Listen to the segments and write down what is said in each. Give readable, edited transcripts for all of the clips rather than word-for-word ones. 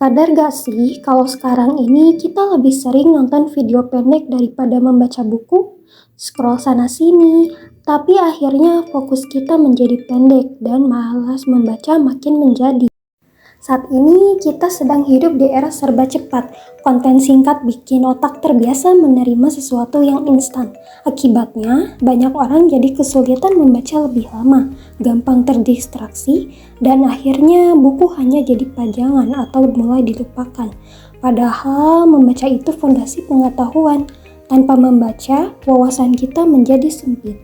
Sadar gak sih kalau sekarang ini kita lebih sering nonton video pendek daripada membaca buku? Scroll sana sini, tapi akhirnya fokus kita menjadi pendek dan malas membaca makin menjadi. Saat ini kita sedang hidup di era serba cepat. Konten singkat bikin otak terbiasa menerima sesuatu yang instan. Akibatnya, banyak orang jadi kesulitan membaca lebih lama, gampang terdistraksi, dan akhirnya buku hanya jadi pajangan atau mulai dilupakan. Padahal membaca itu fondasi pengetahuan. Tanpa membaca, wawasan kita menjadi sempit.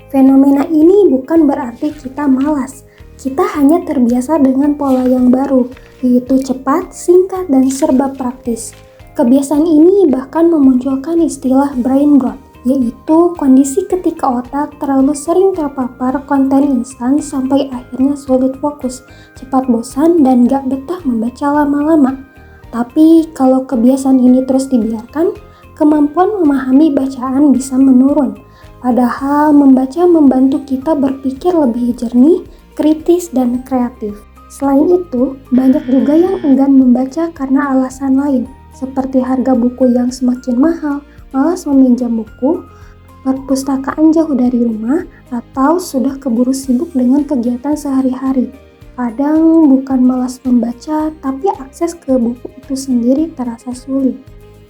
Fenomena ini bukan berarti kita malas. Kita hanya terbiasa dengan pola yang baru, yaitu cepat, singkat, dan serba praktis. Kebiasaan ini bahkan memunculkan istilah brain rot, yaitu kondisi ketika otak terlalu sering terpapar konten instan sampai akhirnya sulit fokus, cepat bosan, dan gak betah membaca lama-lama. Tapi kalau kebiasaan ini terus dibiarkan, kemampuan memahami bacaan bisa menurun. Padahal membaca membantu kita berpikir lebih jernih, kritis, dan kreatif. Selain itu, banyak juga yang enggan membaca karena alasan lain, seperti harga buku yang semakin mahal, malas meminjam buku, perpustakaan jauh dari rumah, atau sudah keburu sibuk dengan kegiatan sehari-hari. Kadang bukan malas membaca, tapi akses ke buku itu sendiri terasa sulit.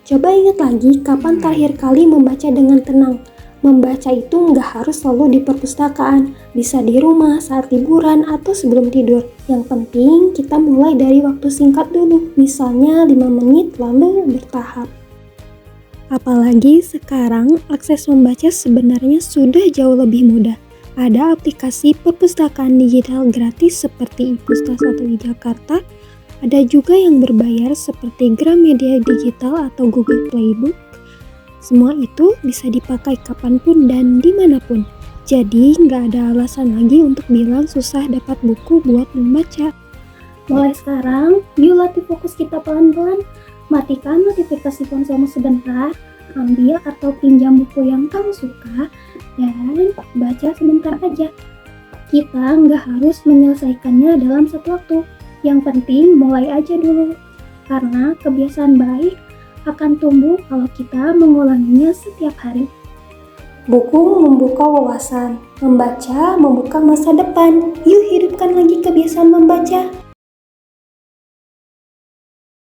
Coba ingat lagi kapan terakhir kali membaca dengan tenang. Membaca itu nggak harus selalu di perpustakaan, bisa di rumah, saat liburan, atau sebelum tidur. Yang penting kita mulai dari waktu singkat dulu, misalnya 5 menit lalu bertahap. Apalagi sekarang akses membaca sebenarnya sudah jauh lebih mudah. Ada aplikasi perpustakaan digital gratis seperti iPustas atau Jakarta. Ada juga yang berbayar seperti Gramedia Digital atau Google Playbook. Semua itu bisa dipakai kapanpun dan dimanapun. Jadi nggak ada alasan lagi untuk bilang susah dapat buku buat membaca. Mulai sekarang, yuk latih fokus kita pelan-pelan. Matikan notifikasi ponselmu sebentar, ambil atau pinjam buku yang kamu suka, dan baca sebentar aja. Kita nggak harus menyelesaikannya dalam satu waktu. Yang penting mulai aja dulu. Karena kebiasaan baik akan tumbuh kalau kita mengulanginya setiap hari. Buku membuka wawasan, membaca membuka masa depan. Yuk hidupkan lagi kebiasaan membaca.